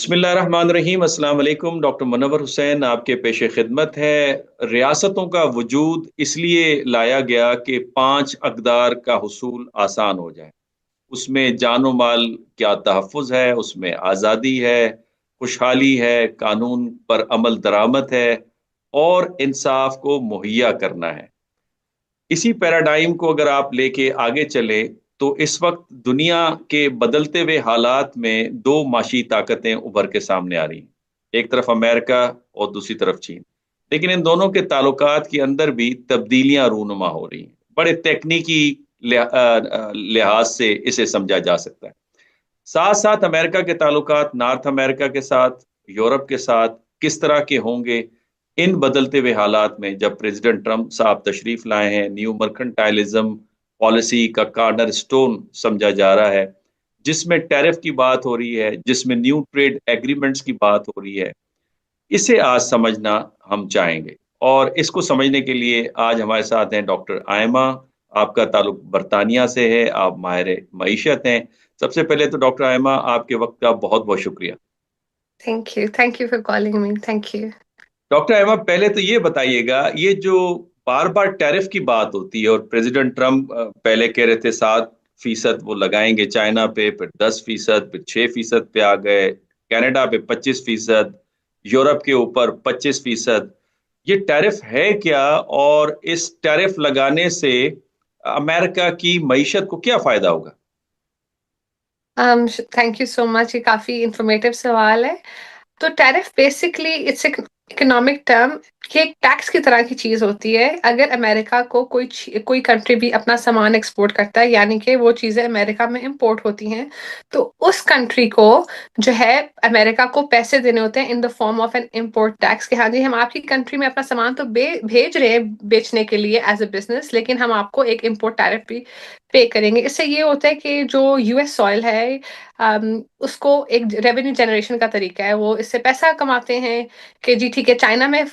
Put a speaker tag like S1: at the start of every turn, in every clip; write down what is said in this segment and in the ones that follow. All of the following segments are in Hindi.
S1: बिस्मिल्लाहिर्रहमानिर्रहीम अस्सलाम वालेकुम। डॉक्टर मुनव्वर हुसैन आपके पेशे खिदमत है। रियासतों का वजूद इसलिए लाया गया कि 5 अक़दार का हुसूल आसान हो जाए। उसमें जानो माल क्या तहफ़्फ़ुज़ है, उसमें आज़ादी है, खुशहाली है, कानून पर अमल दरामद है और इंसाफ को मुहैया करना है। इसी पैराडाइम को अगर आप लेके आगे चले तो इस वक्त दुनिया के बदलते हुए हालात में दो माशी ताकतें उभर के सामने आ रही हैं। एक तरफ अमेरिका और दूसरी तरफ चीन। लेकिन इन दोनों के ताल्लुकात के अंदर भी तब्दीलियां रूनुमा हो रही हैं। बड़े तकनीकी लिहाज से इसे समझा जा सकता है। साथ साथ अमेरिका के ताल्लुकात नॉर्थ अमेरिका के साथ, यूरोप के साथ किस तरह के होंगे, इन बदलते हुए हालात में जब प्रेसिडेंट ट्रंप साहब तशरीफ लाए हैं, न्यू मर्केंटाइलिज्म पॉलिसी का कार्नर स्टोन समझा जा रहा है, जिसमें टैरिफ की बात हो रही है, जिसमें न्यू ट्रेड एग्रीमेंट्स की बात हो रही है। इसे आज समझना हम चाहेंगे और इसको समझने के लिए आज हमारे साथ हैं डॉक्टर आयमा। आपका ताल्लुक बरतानिया से है, आप माहिर मईशत हैं। सबसे पहले तो डॉक्टर आयमा, आपके वक्त का बहुत बहुत शुक्रिया।
S2: Thank you. Thank you for calling me. Thank you.
S1: Doctor Ahmad, पहले तो ये बताइएगा, ये जो बार बार टैरिफ की बात होती है और प्रेसिडेंट ट्रम्प पहले कह रहे थे 7% वो लगाएंगे चाइना पे, फिर 10%, फिर 6% पे आ गए, कनाडा पे 25%, यूरोप के ऊपर 25%। ये टैरिफ है क्या और इस टैरिफ लगाने से अमेरिका की मईशत को क्या फायदा होगा?
S2: Thank you so much. ये काफी इंफॉर्मेटिव सवाल है। तो tariff basically it's economic term कि एक टैक्स की तरह की चीज होती है। अगर अमेरिका को कोई कंट्री भी अपना सामान एक्सपोर्ट करता है, यानी कि वो चीजें अमेरिका में इंपोर्ट होती हैं, तो उस कंट्री को जो है अमेरिका को पैसे देने होते हैं in the form of N import tax कि हाँ जी, हम आपकी कंट्री में अपना सामान तो भेज रहे हैं बेचने के लिए एज अ बिजनेस, लेकिन हम आपको एक इम्पोर्ट टैरिफ भी पे करेंगे। इससे ये होता है कि जो यूएस सॉइल है, उसको एक रेवेन्यू जनरेशन का तरीका है। वो इससे पैसा कमाते हैं कि जी ठीक है, चाइना में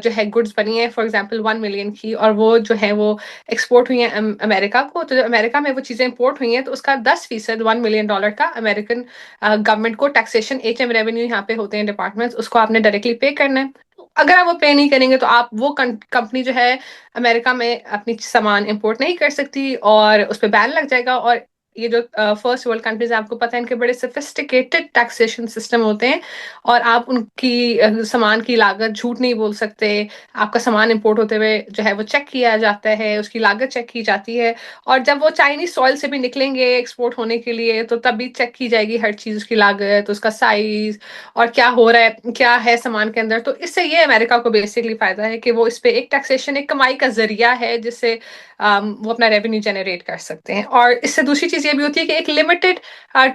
S2: जो है गुड्स बनी है फॉर एग्जांपल 1 मिलियन की, और वो जो है वो एक्सपोर्ट हुई है अमेरिका को। तो जब अमेरिका में वो चीजें इंपोर्ट हुई हैं तो उसका 10% $1 मिलियन का अमेरिकन गवर्नमेंट को टैक्सेशन एचएम रेवेन्यू यहाँ पे होते हैं डिपार्टमेंट्स, उसको आपने डायरेक्टली पे करना है। अगर आप वो पे नहीं करेंगे तो आप वो कंपनी जो है अमेरिका में अपनी सामान इंपोर्ट नहीं कर सकती और उस पर बैन लग जाएगा। और ये जो फर्स्ट वर्ल्ड कंट्रीज है, आपको पता है इनके बड़े सोफिस्टिकेटेड टैक्सेशन सिस्टम होते हैं और आप उनकी सामान की लागत झूठ नहीं बोल सकते। आपका सामान इंपोर्ट होते हुए जो है वो चेक किया जाता है, उसकी लागत चेक की जाती है, और जब वो चाइनीज सॉइल से भी निकलेंगे एक्सपोर्ट होने के लिए तो तब भी चेक की जाएगी हर चीज, उसकी लागत, उसका साइज, और क्या हो रहा है, क्या है सामान के अंदर। तो इससे ये अमेरिका को बेसिकली फायदा है कि वो इस पे एक टैक्सेशन, एक कमाई का जरिया है जिससे वो अपना रेवेन्यू जनरेट कर सकते हैं। और इससे दूसरी चीज ये भी होती है कि एक लिमिटेड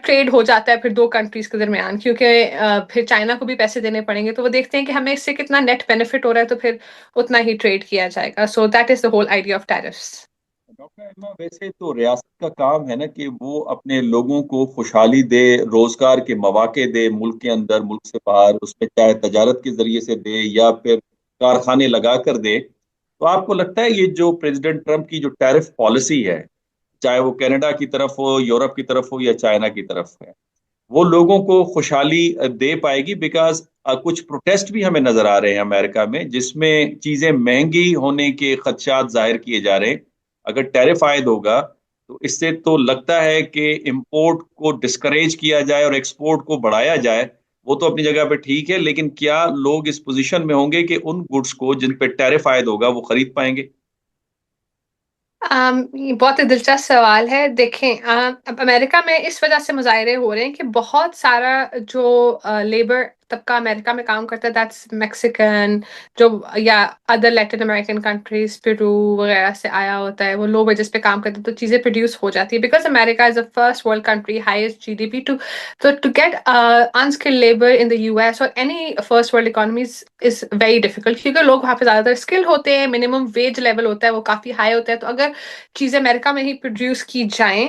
S2: ट्रेड हो जाता है फिर दो कंट्रीज के दरमियान, क्योंकि फिर चाइना को भी पैसे देने पड़ेंगे, तो वो देखते हैं कि हमें इससे कितना नेट बेनिफिट हो रहा है, तो फिर उतना ही ट्रेड किया जाएगा। So that is the whole idea of tariffs.
S1: Doctor Amma, वैसे तो रियासत का काम है ना कि वो अपने लोगों को खुशहाली दे, रोजगार के मौके दे, मुल्क के अंदर मुल्क से बाहर, उसमें चाहे तजारत के जरिए से दे या फिर कारखाने लगा कर दे। तो आपको लगता है ये जो प्रेसिडेंट ट्रम्प की जो टैरिफ पॉलिसी है, चाहे वो कनाडा की तरफ हो, यूरोप की तरफ हो या चाइना की तरफ है, वो लोगों को खुशहाली दे पाएगी? बिकॉज कुछ प्रोटेस्ट भी हमें नजर आ रहे हैं अमेरिका में, जिसमें चीजें महंगी होने के खदशात जाहिर किए जा रहे हैं। अगर टैरिफ आयद होगा तो इससे तो लगता है कि इंपोर्ट को डिस्करेज किया जाए और एक्सपोर्ट को बढ़ाया जाए। वो तो अपनी जगह पे ठीक है, लेकिन क्या लोग इस पोजीशन में होंगे कि उन गुड्स को जिन पे टैरिफ आयद होगा वो खरीद पाएंगे?
S2: ये बहुत ही दिलचस्प सवाल है। देखें, अब अमेरिका में इस वजह से मुजाहरे हो रहे हैं कि बहुत सारा जो लेबर तबका अमेरिका में काम करता है, दैट्स मैक्सिकन, जो या other Latin American countries, Peru वगैरह से आया होता है, वो लो वेजेस पे काम करते हैं, तो चीजें प्रोड्यूस हो जाती है। Because America is the first world country, highest GDP too, तो to get unskilled labour in the US और any first world economies is very difficult, क्योंकि लोग वहाँ पे ज्यादातर स्किल्ड होते हैं, मिनिमम वेज लेवल होता है वो काफी हाई होता है। तो अगर चीजें अमेरिका में ही प्रोड्यूस की जाएं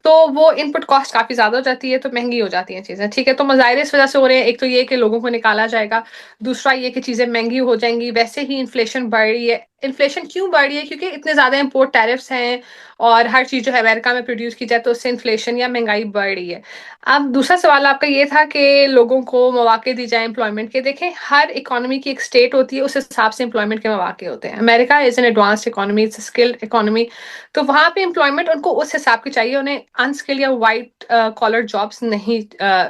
S2: तो वो इनपुट कॉस्ट काफी ज्यादा हो जाती है, तो महंगी हो जाती हैं चीजें। ठीक है, तो मुजाहरे इस वजह से हो रहे हैं। एक तो ये कि लोगों को निकाला जाएगा, दूसरा ये कि चीजें महंगी हो जाएंगी, वैसे ही इन्फ्लेशन बढ़ रही है। इन्फ्लेशन क्यों बढ़ रही है? क्योंकि इतने ज्यादा इम्पोर्ट टैरिफ्स हैं और हर चीज जो है अमेरिका में प्रोड्यूस की जाए तो उससे इन्फ्लेशन या महंगाई बढ़ रही है। अब दूसरा सवाल आपका ये था कि लोगों को मौके दी जाए एम्प्लॉयमेंट के। देखें, हर इकोनॉमी की एक स्टेट होती है, उस हिसाब से एम्प्लॉयमेंट के मौके होते हैं। America is an advanced economy, it's skilled economy, तो वहां पे एम्प्लॉयमेंट उनको उस हिसाब की चाहिए। उन्हें अनस्किल्ड या वाइट कॉलर जॉब्स नहीं,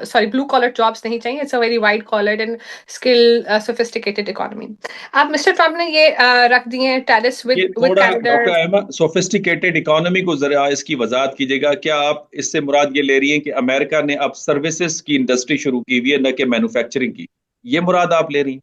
S2: सॉरी ब्लू कॉलर जॉब्स नहीं चाहिए। It's a very white collar and skill sophisticated economy. अब मिस्टर ट्रम्प ने ये रख दिए हैं टैरिफ्स
S1: ये
S2: विद
S1: थोड़ा
S2: Canada.
S1: Doctor Ahmad, sophisticated economy को जरा इसकी वजाहत कीजिएगा। क्या आप इससे मुराद ये ले रही हैं कि अमेरिका ने अब सर्विसेज की इंडस्ट्री शुरू की हुई है, न कि मैन्युफैक्चरिंग की? ये मुराद आप ले रही हैं?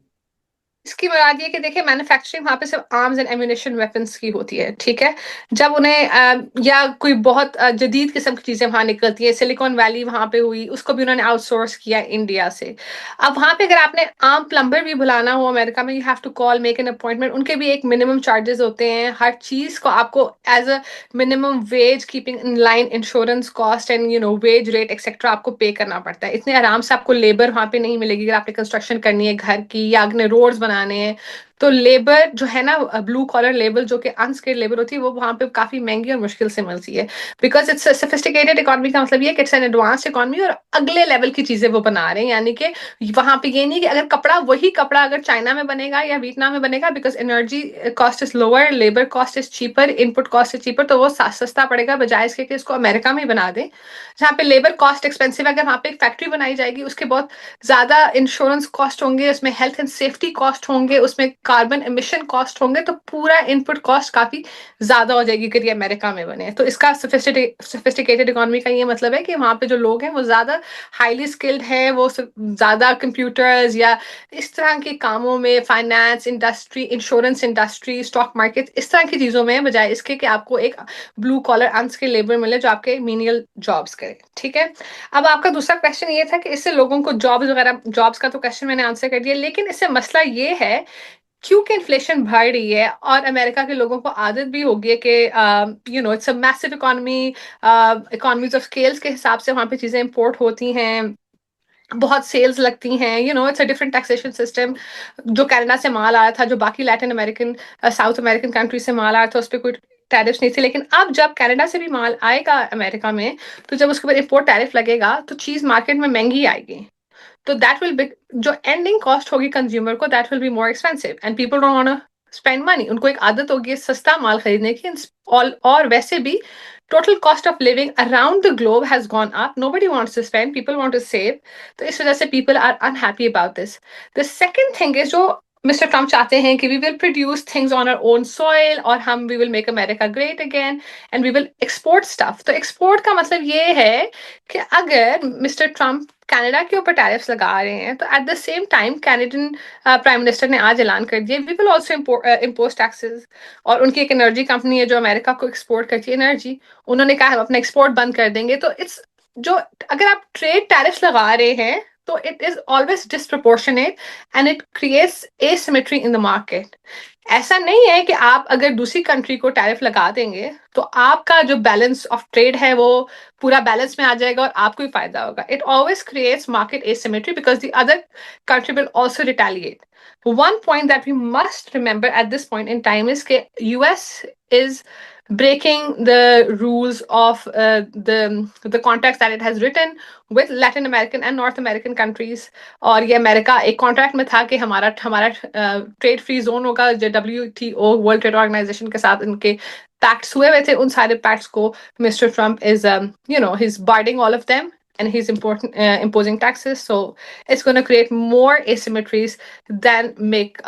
S2: इसकी मुराद ये कि देखिए, मैन्युफैक्चरिंग वहां पे सिर्फ आर्म्स एंड एम्यूनेशन वेपन्स की होती है, ठीक है। जब उन्हें या कोई बहुत जदीद किस्म की चीजें वहां निकलती है, सिलिकॉन वैली वहां पे हुई, उसको भी उन्होंने आउटसोर्स किया इंडिया से। अब वहां पे अगर आपने आर्म प्लम्बर भी बुलाना हो अमेरिका में, you have to call, make an appointment. उनके भी एक मिनिमम चार्जेस होते हैं, हर चीज को आपको as a minimum wage, keeping in line insurance cost and wage rate etcetera आपको पे करना पड़ता है। इतने आराम से आपको लेबर वहां पे नहीं मिलेगी। अगर आपने कंस्ट्रक्शन करनी है घर की या आपने रोड्स बनाने हैं, तो लेबर जो है ना, ब्लू कॉलर लेबर जो कि अनस्किल्ड लेबर होती है, वो वहां पे काफी महंगी और मुश्किल से मिलती है। बिकॉज इट्स सोफिस्टिकेटेड इकोनॉमी का मतलब ये है कि इट्स एन एडवांस इकोनॉमी और अगले लेवल की चीजें वो बना रहे हैं। यानी कि वहां पे ये नहीं कि अगर कपड़ा, वही कपड़ा अगर चाइना में बनेगा या वियतनाम में बनेगा, because energy cost is lower, labour cost is cheaper, input cost is cheaper, तो वो सस्ता पड़ेगा, बजाय इसके कि इसको अमेरिका में ही बना दे जहाँ पे लेबर कॉस्ट एक्सपेंसिव है। अगर वहां पे एक फैक्ट्री बनाई जाएगी, उसके बहुत ज्यादा इंश्योरेंस कॉस्ट होंगे, उसमें हेल्थ एंड सेफ्टी कॉस्ट होंगे, उसमें कार्बन एमिशन कॉस्ट होंगे, तो पूरा इनपुट कॉस्ट काफी ज्यादा हो जाएगी अगर ये अमेरिका में बने। तो इसका सोफिस्टिकेटेड इकोनॉमी का ये मतलब है कि वहां पे जो लोग हैं वो ज्यादा हाईली स्किल्ड है, वो ज्यादा कंप्यूटर्स या इस तरह के कामों में, finance industry, insurance industry, stock market, इस तरह की चीजों में, बजाय इसके कि आपको एक ब्लू कॉलर अनस्किल्ड लेबर मिले जो आपके मीनियल जॉब्स करे, ठीक है। अब आपका दूसरा क्वेश्चन ये था कि इससे लोगों को जॉब्स वगैरह, जॉब्स का तो क्वेश्चन मैंने आंसर कर दिया, लेकिन इससे मसला ये है क्योंकि इन्फ्लेशन बढ़ रही है और अमेरिका के लोगों को आदत भी होगी है कि it's a massive economy, economies of scales के हिसाब से वहां पे चीजें इंपोर्ट होती हैं, बहुत सेल्स लगती हैं, it's a different taxation system. जो कनाडा से माल आया था, जो बाकी Latin American, south American country से माल आया था, उस पर कोई टैरिफ नहीं थी। लेकिन अब जब कनाडा से भी माल आएगा अमेरिका में, तो जब उसके ऊपर इम्पोर्ट टैरिफ लगेगा तो चीज मार्केट में महंगी आएगी। तो दैट विल बी, जो एंडिंग कॉस्ट होगी कंज्यूमर को, that will be more expensive and people don't want to spend money. उनको एक आदत होगी सस्ता माल खरीदने की। और वैसे भी total cost of living around the globe has gone up, nobody wants to spend, people want to save. तो इस वजह से people are unhappy about this. The second thing is, जो मिस्टर ट्रम्प चाहते हैं कि we will produce things on our own soil और हम we will make America great again and we will export stuff. तो एक्सपोर्ट का मतलब ये है कि अगर मिस्टर ट्रम्प कनाडा के ऊपर टैरिफ्स लगा रहे हैं, तो at the same time Canadian prime minister ने आज ऐलान कर दिया we will also impose taxes. और उनकी एक एनर्जी कंपनी है जो अमेरिका को एक्सपोर्ट करती है एनर्जी, उन्होंने कहा हम अपना एक्सपोर्ट बंद कर देंगे। तो इट्स, जो अगर आप ट्रेड टैरिफ्स लगा रहे हैं तो it is always disproportionate and it creates asymmetry in the market. ऐसा नहीं है कि आप अगर दूसरी कंट्री को टैरिफ लगा देंगे तो आपका जो बैलेंस ऑफ ट्रेड है वो पूरा बैलेंस में आ जाएगा और आपको ही फायदा होगा। It always creates market asymmetry because the other country will also retaliate. One point that we must remember at this point in time is that US is breaking the rules of the contracts that it has written with Latin American and North American countries. और ये अमेरिका एक कॉन्ट्रैक्ट में था कि हमारा हमारा ट्रेड फ्री जोन होगा, जो WTO वर्ल्ड ट्रेड ऑर्गेनाइजेशन के साथ इनके पैक्ट्स हुए हुए थे। उन सारे पैक्ट्स को mister Trump is he's barring all of them and he's imposing taxes. So it's going to create more asymmetries than make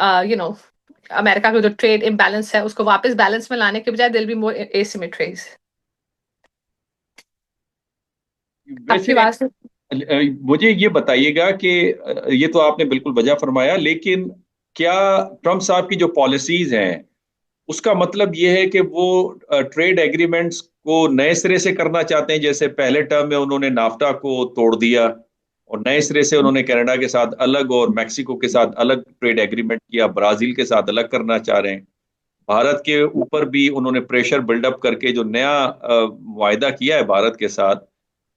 S2: America का जो ट्रेड इम्बैलेंस है उसको वापस बैलेंस में लाने के बजाय दिल बी मोर एसिमेट्रीज। आपकी
S1: वैसे
S2: बात
S1: मुझे ये बताइएगा कि ये तो आपने बिल्कुल वजह फरमाया, लेकिन क्या ट्रम्प साहब की जो पॉलिसीज हैं उसका मतलब ये है कि वो ट्रेड एग्रीमेंट्स को नए सिरे से करना चाहते हैं? जैसे पहले टर्म में उन्होंने नाफ्टा को तोड़ दिया और नए सिरे से उन्होंने कनाडा के साथ अलग और मैक्सिको के साथ अलग ट्रेड एग्रीमेंट किया, ब्राजील के साथ अलग करना चाह रहे हैं। भारत के ऊपर भी उन्होंने प्रेशर बिल्डअप करके जो नया वायदा किया है भारत के साथ,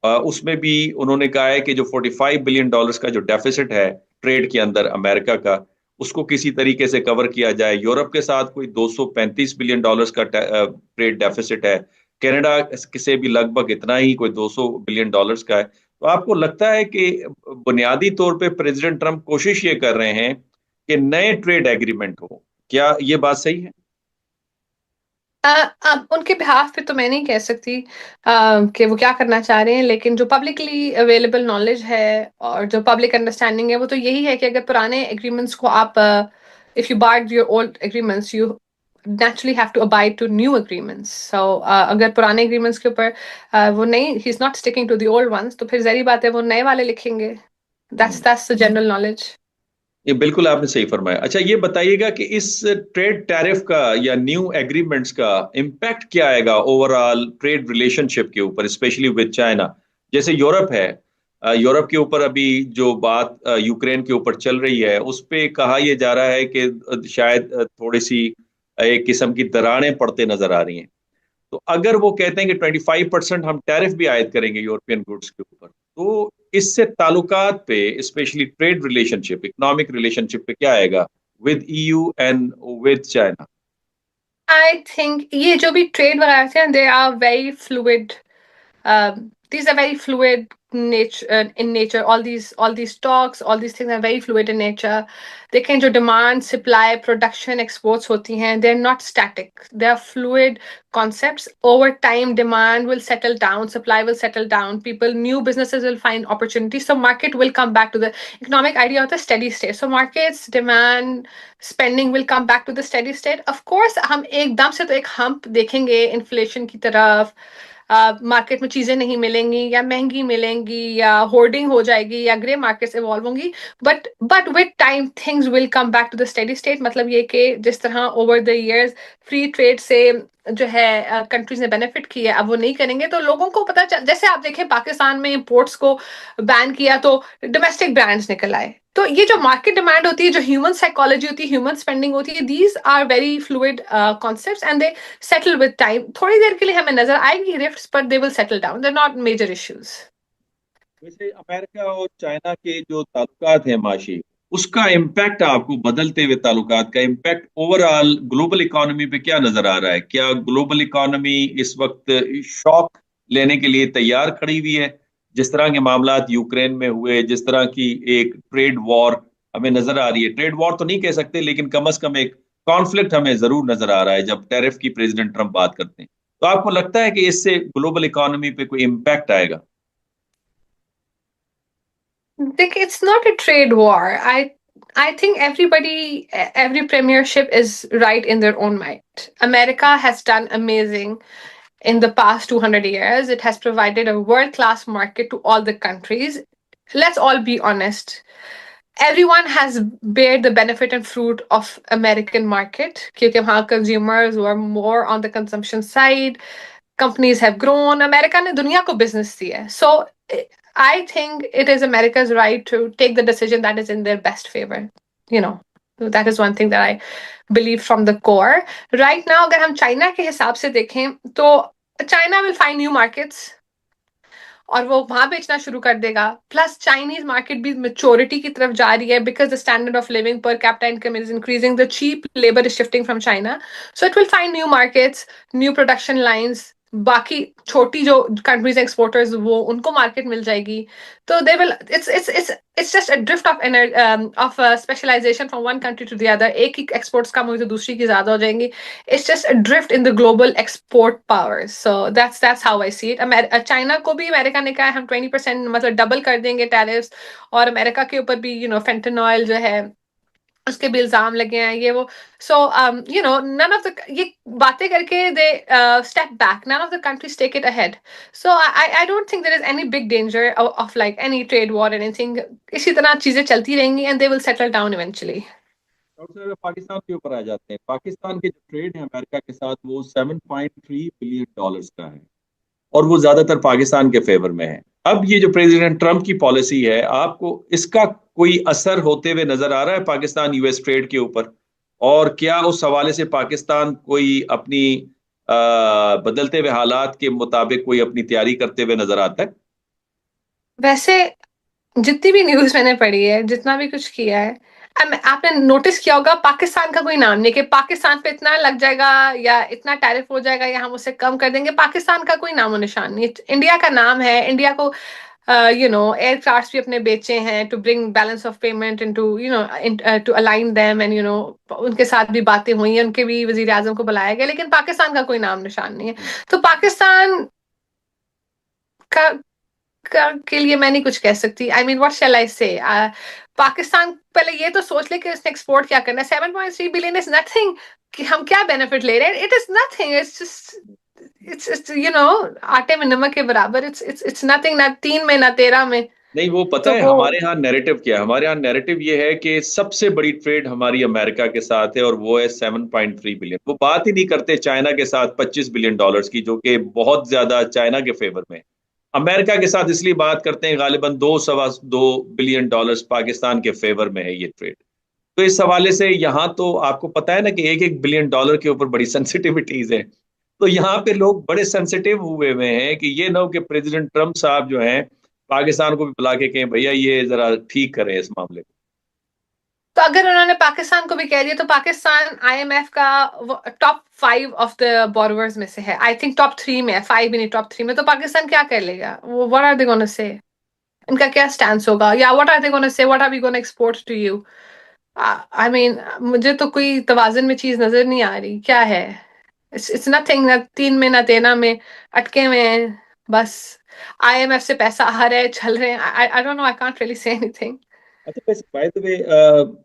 S1: उसमें भी उन्होंने कहा है कि जो $45 बिलियन का जो डेफिसिट है ट्रेड के अंदर अमेरिका का, उसको किसी तरीके से कवर किया जाए। यूरोप के साथ कोई $235 बिलियन का ट्रेड डेफिसिट है। कनाडा से भी लगभग इतना ही, कोई $200 बिलियन का है। तो आपको लगता है कि बुनियादी तौर पे प्रेसिडेंट ट्रंप कोशिश ये कर रहे हैं कि नए ट्रेड एग्रीमेंट हो? क्या ये बात सही है?
S2: अब उनके बिहाफ पे तो मैं नहीं कह सकती कि वो क्या करना चाह रहे हैं, लेकिन जो पब्लिकली अवेलेबल नॉलेज है और जो पब्लिक अंडरस्टैंडिंग है वो तो यही है कि अगर पुराने एग्रीमेंट्स को आप, if you barred your old agreements, you naturally have to abide to new agreements. So अगर पुराने agreements के ऊपर वो नहीं, he's not sticking to the old ones, तो फिर जरी बात है वो नए वाले लिखेंगे.
S1: हम्म।
S2: That's the general knowledge.
S1: ये बिल्कुल आपने सही फरमाया। अच्छा, ये बताइएगा कि इस ट्रेड टैरिफ का या न्यू एग्रीमेंट्स का इम्पैक्ट क्या आएगा ओवरऑल ट्रेड रिलेशनशिप के ऊपर, स्पेशली विद चाइना? जैसे यूरोप है, यूरोप के ऊपर अभी जो बात यूक्रेन के ऊपर चल रही है, उस पे कहा यह जा रहा है कि शायद थोड़ी सी एक किस्म की दरारें पड़ते नजर आ रही हैं। तो अगर वो कहते हैं कि 25% हम टैरिफ भी आयद करेंगे यूरोपियन गुड्स के ऊपर, तो इससे ताल्लुकात पे, specially trade relationship, economic relationship पे क्या आएगा with EU and with China?
S2: I think ये जो भी trade वगैरह थे, they are very fluid. These are very fluid nature in nature. All these talks, all these things are very fluid in nature. They can जो demand, supply, production, exports होती हैं, they're not static. They are fluid concepts. Over time, demand will settle down, supply will settle down. People, new businesses will find opportunities. So market will come back to the economic idea of the steady state. So markets, demand, spending will come back to the steady state. Of course, हम एकदम से तो एक hump देखेंगे inflation की तरफ, मार्केट में चीजें नहीं मिलेंगी या महंगी मिलेंगी या होर्डिंग हो जाएगी या ग्रे मार्केट्स इवॉल्व होंगी, but with time things will come back to the steady state. मतलब ये कि जिस तरह over the years free trade से जो है कंट्रीज ने बेनिफिट किया, अब वो नहीं करेंगे तो लोगों को पता चल, जैसे आप देखें पाकिस्तान में इंपोर्ट्स को बैन किया तो डोमेस्टिक ब्रांड्स निकल आए. तो ये जो मार्केट डिमांड होती है, जो ह्यूमन साइकोलॉजी होती है, ह्यूमन स्पेंडिंग होती है, these are very fluid concepts and they settle with time. थोड़ी देर के लिए हमें नजर आएगी rifts, but they will settle down. They're not major issues.
S1: वैसे अमेरिका और चाइना के जो ताल्लुकात हैं माशी, उसका इम्पैक्ट आपको, बदलते हुए ताल्लुकात का इम्पैक्ट ओवरऑल ग्लोबल इकोनॉमी पे क्या नजर आ रहा है? क्या ग्लोबल इकोनॉमी इस वक्त शॉक लेने के लिए तैयार खड़ी हुई है? जिस तरह के मामलात यूक्रेन में हुए, जिस तरह की एक ट्रेड वॉर हमें नजर आ रही है, ट्रेड वॉर तो नहीं कह सकते लेकिन कम अज कम एक कॉन्फ्लिक्ट हमें जरूर नजर आ रहा है जब टैरिफ की प्रेसिडेंट ट्रंप बात करते हैं। तो आपको लगता है कि इससे ग्लोबल इकोनॉमी पे कोई इम्पैक्ट आएगा?
S2: Think it's not a trade war. I think every premiership is right in their own might. America has done amazing in the past 200 years. It has provided a world class market to all the countries. Let's all be honest. Everyone has bared the benefit and fruit of American market क्योंकि वहाँ consumers were more on the consumption side. Companies have grown. America ने दुनिया को business दी है. So I think it is America's right to take the decision that is in their best favor. You know, so that is one thing that I believe from the core. Right now, अगर हम चाइना के हिसाब से देखें तो China will find new markets और वो वहां बेचना शुरू कर देगा. प्लस चाइनीज मार्केट भी मेच्योरिटी की तरफ जा रही है because the standard of living per capita income is increasing, the cheap labour is shifting from China. So it will find new markets, new production lines. बाकी छोटी जो कंट्रीज एक्सपोर्टर्स वो उनको मार्केट मिल जाएगी. तो they will, it's just a drift of specialisation from one country to the other. एक ही एक्सपोर्ट्स कम हुई तो दूसरी की ज्यादा हो जाएंगी. It's just a drift in the global export powers. So that's how I see it. China को भी अमेरिका ने कहा है हम 20% मतलब डबल कर देंगे टैरिफ्स, और अमेरिका के ऊपर भी फेंटेनॉल जो है उसके भी इल्जाम लगे हैं ये वो. सो नन ऑफ द, ये बातें करके they step back, none of the countries take it ahead. So I don't think there is any big danger of like any trade war anything. इसी तरह चीजें चलती रहेंगी and they will settle down eventually.
S1: Doctor साहब, पाकिस्तान के ऊपर आ जाते हैं। पाकिस्तान के जो ट्रेड है अमेरिका के साथ वो $7.3 बिलियन का है और वो ज्यादातर पाकिस्तान के फेवर में है। अब ये जो प्रेसिडेंट ट्रंप की पॉलिसी है, आपको इसका कोई असर होते हुए नजर आ रहा है पाकिस्तान यूएस ट्रेड के ऊपर? और क्या उस हवाले से पाकिस्तान कोई अपनी बदलते हुए हालात के मुताबिक कोई अपनी तैयारी करते हुए नजर आता है?
S2: वैसे जितनी भी न्यूज मैंने पढ़ी है, जितना भी कुछ किया है, आपने नोटिस किया होगा पाकिस्तान का कोई नाम नहीं कि पाकिस्तान पे इतना लग जाएगा या इतना टैरिफ हो जाएगा या हम उसे कम कर देंगे। पाकिस्तान का कोई नामो निशान नहीं। इंडिया का नाम है। इंडिया को एयरक्राफ्ट भी अपने बेचे हैं to bring balance of payment into to align them and उनके साथ भी बातें हुई हैं, उनके भी वजीर आजम को बुलाया गया, लेकिन पाकिस्तान का कोई नाम निशान नहीं है। तो पाकिस्तान का के लिए मैं नहीं कुछ कह सकती। आई मीन व्हाट शैल आई से। पाकिस्तान पहले ये तो सोच ले कि उसने एक्सपोर्ट क्या करना है। 7.3 बिलियन इज नथिंग। कि हम क्या बेनिफिट ले रहे हैं, it is nothing. It's just it's आटे में नमक के बराबर। It's nothing. ना 3 में ना 13 में।
S1: नहीं, वो पता
S2: तो
S1: है
S2: वो
S1: हमारे यहाँ नैरेटिव क्या है? हमारे यहाँ नैरेटिव ये है कि सबसे बड़ी ट्रेड हमारी अमेरिका के साथ है और वो है 7.3 बिलियन। वो बात ही नहीं करते चाइना के साथ $25 बिलियन की, जो कि बहुत ज्यादा चाइना के फेवर में है। अमेरिका के साथ इसलिए बात करते हैं, गालिबन 2.25 बिलियन डॉलर्स पाकिस्तान के फेवर में है ये ट्रेड। तो इस हवाले से यहाँ तो आपको पता है ना कि एक एक बिलियन डॉलर के ऊपर बड़ी सेंसिटिविटीज है। तो यहाँ पे लोग बड़े सेंसिटिव हुए हुए हैं कि ये ना हो कि प्रेसिडेंट ट्रम्प साहब जो हैं पाकिस्तान को भी बुला के कहें भैया ये जरा ठीक करें इस मामले को।
S2: तो अगर उन्होंने पाकिस्तान को भी कह दिया तो पाकिस्तान आईएमएफ का टॉप 5 ऑफ द बोरोवर्स में से है। आई थिंक टॉप 3 में है, 5 भी नहीं, टॉप 3 में। तो पाकिस्तान क्या कर लेगा? वो व्हाट आर दे गोना से? इनका क्या स्टैंड होगा? या what are they gonna say? What are we gonna export to you? I mean मुझे तो कोई तवाजन में चीज नजर नहीं आ रही। क्या है? It's nothing. ना 3 में ना 13 में, अटके में हैं बस। आईएमएफ से पैसा आ रहा है, चल रहे हैं। आई don't no, I can't really say anything.
S1: अच्छा, वैसे बाय द वे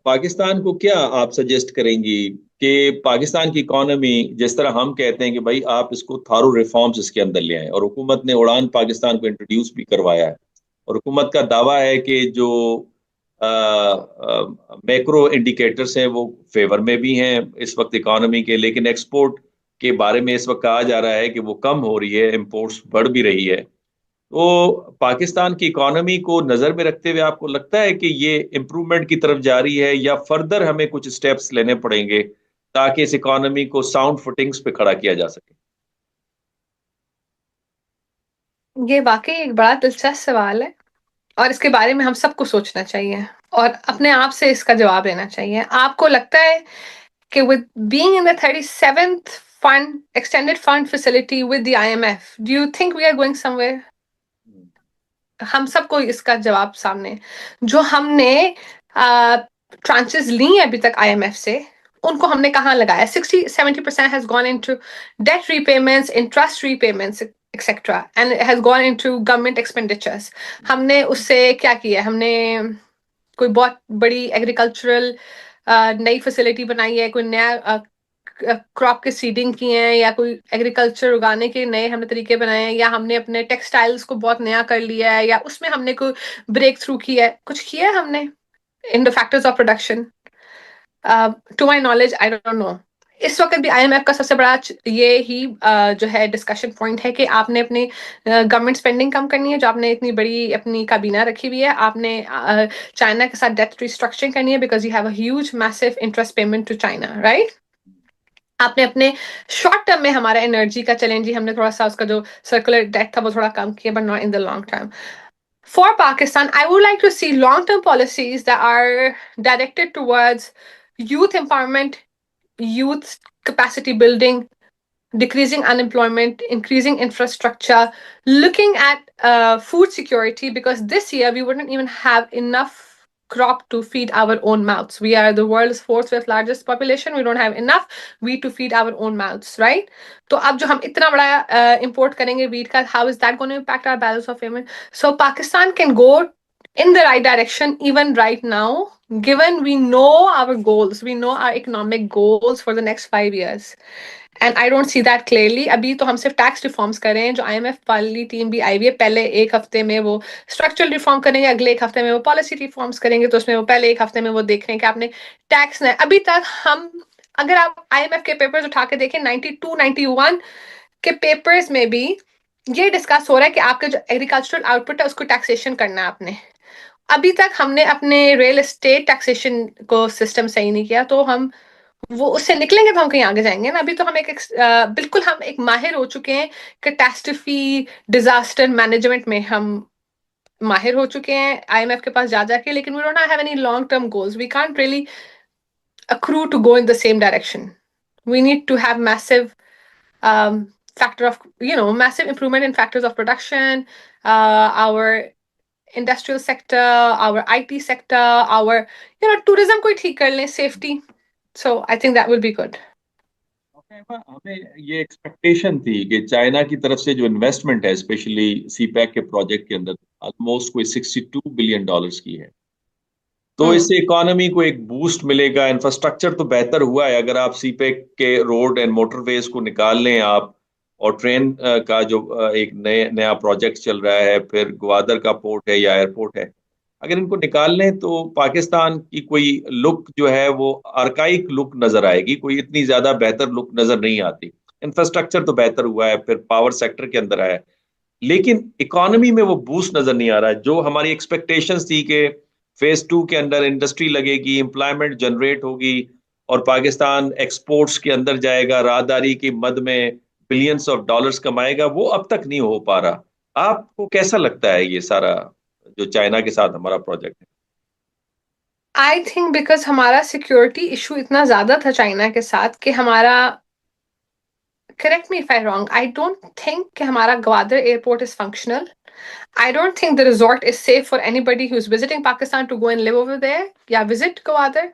S1: पाकिस्तान को क्या आप सजेस्ट करेंगी कि पाकिस्तान की इकोनॉमी, जिस तरह हम कहते हैं कि भाई आप इसको थारो रिफॉर्म्स इसके अंदर ले आए, और हुकूमत ने उड़ान पाकिस्तान को इंट्रोड्यूस भी करवाया है, और हुकूमत का दावा है कि जो मैक्रो इंडिकेटर्स हैं वो फेवर में भी हैं इस वक्त इकोनॉमी के, लेकिन एक्सपोर्ट के बारे में इस वक्त कहा जा रहा है कि वो कम हो रही है, इम्पोर्ट्स बढ़ भी रही है। तो पाकिस्तान की इकोनॉमी को नजर में रखते हुए आपको लगता है कि ये इम्प्रूवमेंट की तरफ जा रही है, या फर्दर हमें कुछ स्टेप्स लेने पड़ेंगे ताकि इस इकोनॉमी को साउंड फुटिंग्स पे खड़ा किया जा सके?
S2: ये वाकई एक बड़ा दिलचस्प सवाल है और इसके बारे में हम सबको सोचना चाहिए और अपने आप से इसका जवाब लेना चाहिए। आपको लगता है कि with being in the 37th fund extended fund facility with the IMF, do you think we are going somewhere? हम सबको इसका जवाब सामने है। जो हमने ट्रांचेस ली हैं अभी तक आईएमएफ से, उनको हमने कहाँ लगाया? 60-70% has gone into debt repayments, interest repayments, etc. and it has gone into government expenditures. हमने उससे क्या किया? हमने कोई बहुत बड़ी एग्रीकल्चरल नई फैसिलिटी बनाई है, कोई नया क्रॉप के सीडिंग किए हैं, या कोई एग्रीकल्चर उगाने के नए हमने तरीके बनाए हैं, या हमने अपने टेक्सटाइल्स को बहुत नया कर लिया है, या उसमें हमने कोई ब्रेक थ्रू किया है? कुछ किया है हमने in the factors of production? To my knowledge I don't know. इस वक्त भी आईएमएफ का सबसे बड़ा ये ही जो है डिस्कशन पॉइंट है कि आपने अपनी गवर्नमेंट स्पेंडिंग कम करनी है, जो आपने इतनी बड़ी अपनी काबीना रखी हुई है। आपने चाइना के साथ डेट रिस्ट्रक्चरिंग करनी है because you have a huge massive interest payment to China, right? आपने अपने शॉर्ट टर्म में हमारा एनर्जी का चैलेंज ही हमने थोड़ा सा उसका जो सर्कुलर डेट था वो थोड़ा कम किया, but not in the long term. For Pakistan, I would like to see long-term policies that are directed towards youth empowerment, youth capacity building, decreasing unemployment, increasing infrastructure, looking at food security, because this year we wouldn't even have enough crop to feed our own mouths. We are the world's 4th-5th largest population. We don't have enough wheat to feed our own mouths, right? तो अब जो हम इतना बड़ा import करेंगे wheat का, how is that going to impact our balance of payment? So Pakistan can go in the right direction even right now, given we know our goals, we know our economic goals for the next 5 years. And I don't see that clearly. अभी तो हम सिर्फ टैक्स रिफॉर्म्स कर रहे हैं। जो आईएमएफ वाली टीम भी आई हुई है, पहले एक हफ्ते में वो स्ट्रक्चरल रिफॉर्म करेंगे, अगले एक हफ्ते में वो पॉलिसी रिफॉर्म्स करेंगे। तो उसमें वो पहले एक हफ्ते में वो देख रहे हैं कि आपने टैक्स ने अभी तक हम, अगर आप आईएमएफ के पेपर्स उठा के देखें 92-91 के पेपर्स में भी ये डिस्कस हो रहा है कि आपके जो एग्रीकल्चरल आउटपुट है उसको टैक्सेशन करना है आपने। अभी तक हमने अपने रियल एस्टेट टैक्सेशन को सिस्टम सही नहीं किया। तो हम वो उससे निकलेंगे तो हम कहीं आगे जाएंगे ना। अभी तो हम बिल्कुल हम एक माहिर हो चुके हैं कैटास्ट्रफी डिजास्टर मैनेजमेंट में। हम माहिर हो चुके हैं आईएमएफ के पास जा जाके, लेकिन we don't have any long term goals, we can't really accrue to go in the same direction. We need to have massive factor of, massive improvement in factors of production, our industrial sector, our IT sector, our, tourism को ठीक कर लें, safety. So I think that will be good.
S1: हमें ये एक्सपेक्टेशन थी कि चाइना की तरफ से जो इन्वेस्टमेंट है स्पेशली सीपैक के प्रोजेक्ट के अंदर ऑलमोस्ट कोई $62 बिलियन की है। तो इससे इकोनॉमी को एक बूस्ट मिलेगा। इंफ्रास्ट्रक्चर तो बेहतर हुआ है, अगर आप सीपेक के रोड एंड मोटरवेज को निकाल लें आप, और ट्रेन का जो एक नया प्रोजेक्ट चल रहा है, फिर ग्वादर का पोर्ट है या एयरपोर्ट है, अगर इनको निकाल लें तो पाकिस्तान की कोई लुक जो है वो आर्काइक लुक नजर आएगी, कोई इतनी ज्यादा बेहतर लुक नजर नहीं आती। इंफ्रास्ट्रक्चर तो बेहतर हुआ है, फिर पावर सेक्टर के अंदर आया है, लेकिन इकोनॉमी में वो बूस्ट नजर नहीं आ रहा है। जो हमारी एक्सपेक्टेशंस थी कि फेज 2 के अंदर इंडस्ट्री लगेगी, एम्प्लॉयमेंट जनरेट होगी और पाकिस्तान एक्सपोर्ट्स के अंदर जाएगा, राहदारी की मद में बिलियंस ऑफ डॉलर्स कमाएगा, वो अब तक नहीं हो पा रहा। आपको कैसा लगता है ये सारा जो चाइना के साथ हमारा प्रोजेक्ट है?
S2: आई थिंक बिकॉज हमारा सिक्योरिटी इशू इतना ज्यादा था चाइना के साथ कि हमारा, correct me if I wrong, I don't think कि हमारा Gwadar airport is functional. I don't think the resort is safe for anybody who's visiting Pakistan to go and live over there. Yeah, visit Gwadar.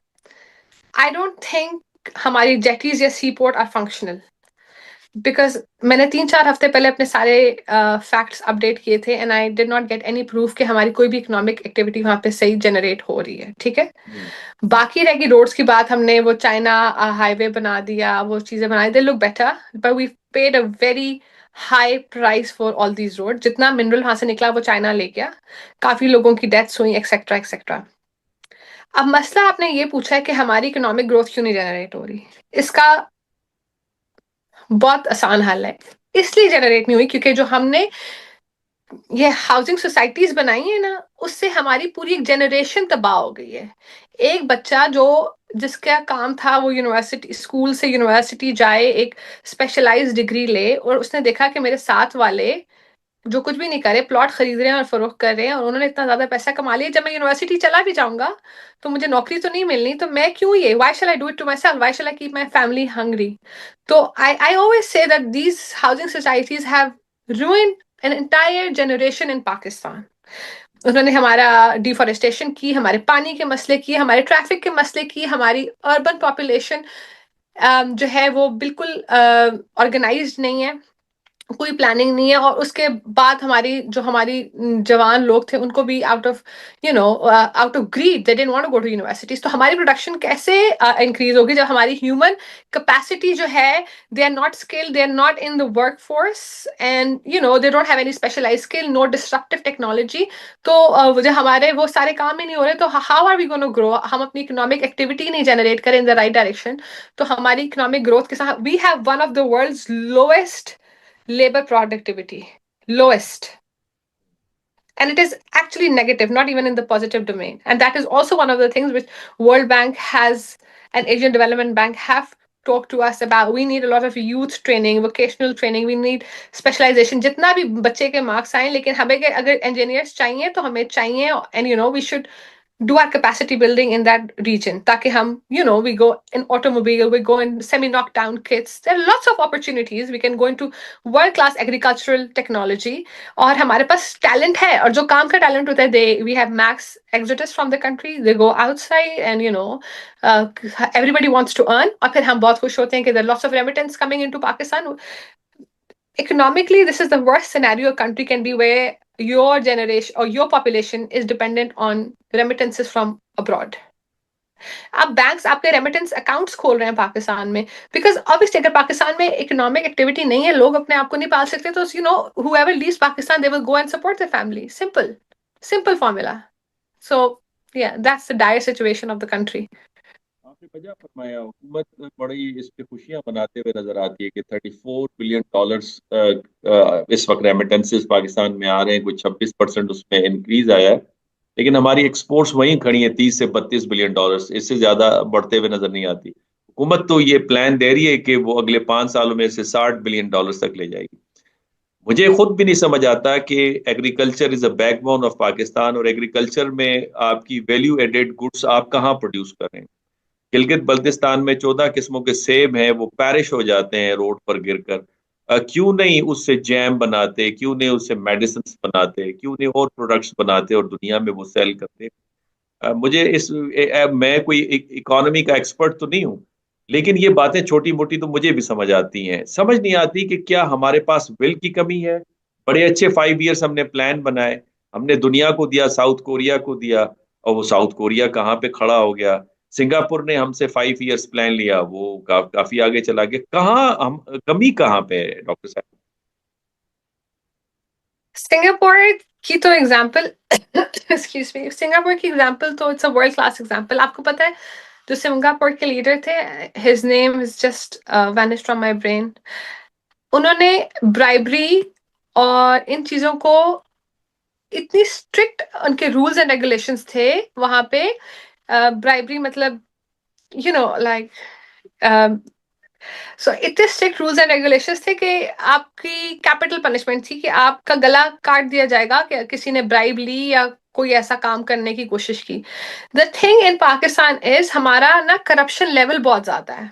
S2: I don't think हमारी jetties या seaport are functional. Because मैंने 3-4 हफ्ते पहले अपने सारे फैक्ट्स अपडेट किए थे and I did not get any proof कि हमारी कोई भी इकोनॉमिक एक्टिविटी वहां पे सही जनरेट हो रही है, ठीक है। बाकी रहेगी रोड्स की बात, हमने वो चाइना हाईवे बना दिया, वो चीजें बनाई, they look better, but we paid a very high price for all these road. जितना मिनरल वहां से निकला वो चाइना ले गया, काफी लोगों की डेथ्स हुई, एक्सेट्रा एक्सेट्रा। अब मसला आपने ये पूछा है कि हमारी इकोनॉमिक ग्रोथ क्यों नहीं जनरेट हो रही, इसका बहुत आसान हल है। इसलिए जनरेट नहीं हुई क्योंकि जो हमने ये हाउसिंग सोसाइटीज बनाई है ना, उससे हमारी पूरी एक जनरेशन तबाह हो गई है। एक बच्चा जो जिसका काम था वो यूनिवर्सिटी, स्कूल से यूनिवर्सिटी जाए, एक स्पेशलाइज्ड डिग्री ले, और उसने देखा कि मेरे साथ वाले जो कुछ भी नहीं करे, प्लॉट खरीद रहे हैं और फरोख्त कर रहे हैं, और उन्होंने इतना ज्यादा पैसा कमा लिया, जब मैं यूनिवर्सिटी चला भी जाऊंगा तो मुझे नौकरी तो नहीं मिलनी, तो मैं क्यों ये, why shall I do it to myself, why shall I keep my family hungry. तो I always say that these housing societies have ruined an entire generation in Pakistan. उन्होंने हमारा डिफॉरेस्टेशन की, हमारे पानी के मसले की, हमारे ट्रैफिक के मसले की, हमारी अर्बन पॉपुलेशन जो है वो बिल्कुल ऑर्गेनाइज्ड नहीं है, कोई प्लानिंग नहीं है, और उसके बाद हमारी जवान लोग थे उनको भी out of out of greed they didn't want to go to universities. तो हमारी प्रोडक्शन कैसे इंक्रीज होगी जब हमारी ह्यूमन कैपेसिटी जो है, they are not skilled, they are not in the work force, and they don't have any specialised skill, no destructive technology. तो जो हमारे वो सारे काम ही नहीं हो रहे, तो how are we gonna grow? हम अपनी इकोनॉमिक एक्टिविटी नहीं जनरेट करें इन द राइट डायरेक्शन, तो हमारी इकोनॉमिक ग्रोथ के साथ we have one of the world's lowest labor productivity, lowest, and it is actually negative, not even in the positive domain. And that is also one of the things which World Bank has and Asian Development Bank have talked to us about. We need a lot of youth training, vocational training, we need specialization. जितना भी बच्चे के मार्क्स आए, लेकिन हमें अगर इंजीनियर्स चाहिए तो हमें चाहिए, and we should do our capacity building in that region, ताकि हम we go in automobile, we go in semi knockdown kits, there are lots of opportunities, we can go into world class agricultural technology, और हमारे पास talent है, और जो काम का talent होता है, we have max exodus from the country, they go outside, and everybody wants to earn, और फिर हम बहुत खुश होते हैं कि there are lots of remittance coming into Pakistan. Economically, this is the worst scenario a country can be, where your generation or your population is dependent on remittances from abroad. अब बैंक्स आपके रेमिटेंस अकाउंट्स खोल रहे हैं पाकिस्तान में, बिकॉज ऑब्वियसली अगर पाकिस्तान में इकोनॉमिक एक्टिविटी नहीं है, लोग अपने आप को नहीं पाल सकते, तो whoever leaves Pakistan, they will go and support their family. Simple formula. So yeah, that's the dire situation of the country.
S1: आपने वजह फरमाया, हुकूमत बड़ी इस पे खुशियां मनाते हुए नजर आती है कि $34 बिलियन इस वक्त रेमिटेंसेस पाकिस्तान में आ रहे हैं, कुछ 26% उसमें इंक्रीज आया है, लेकिन हमारी एक्सपोर्ट्स वहीं खड़ी है $30 से $32, इससे ज्यादा बढ़ते हुए नजर नहीं आती। हुकूमत तो ये प्लान दे रही है कि वो अगले 5 सालों में से $60 बिलियन तक ले जाएगी। मुझे खुद भी नहीं समझ आता कि agriculture is a backbone of Pakistan, और एग्रीकल्चर में आपकी वैल्यू एडेड गुड्स आप कहाँ प्रोड्यूस कर रहे हैं। गिलगित बल्तिस्तान में 14 किस्मों के सेब हैं, वो पैरिश हो जाते हैं रोड पर गिरकर। क्यों नहीं उससे जैम बनाते, क्यों नहीं उससे मेडिसिन बनाते, क्यों नहीं और प्रोडक्ट्स बनाते और दुनिया में वो सेल करते। मुझे मैं कोई इकोनॉमी का एक्सपर्ट तो नहीं हूँ, लेकिन ये बातें छोटी मोटी तो मुझे भी समझ आती हैं। समझ नहीं आती कि क्या हमारे पास विल की कमी है। बड़े अच्छे 5 इयर्स हमने प्लान बनाए, हमने दुनिया को दिया, साउथ कोरिया को दिया, और वो साउथ कोरिया कहाँ पे खड़ा हो गया। सिंगापुर ने हमसे 5 इयर्स प्लान लिया, वो काफी आगे चला गया। कहाँ हम, कमी कहाँ पे है डॉक्टर साहब।
S2: सिंगापुर की तो एग्जाम्पल एक्सक्यूज मी, सिंगापुर की एग्जाम्पल तो it's a world class example. आपको पता है जो सिंगापुर के लीडर थे, his name is just vanished from my brain. उन्होंने ब्राइबरी और इन चीजों को, इतनी स्ट्रिक्ट उनके रूल्स एंड रेगुलेशंस थे वहां पे। ब्राइबरी मतलब यू नो लाइक, सो इतने स्ट्रिक्ट रूल्स एंड रेगुलेशंस थे कि आपकी कैपिटल पनिशमेंट थी कि आपका गला काट दिया जाएगा कि किसी ने ब्राइब ली या कोई ऐसा काम करने की कोशिश की। The thing in Pakistan is हमारा ना करप्शन लेवल बहुत ज्यादा है।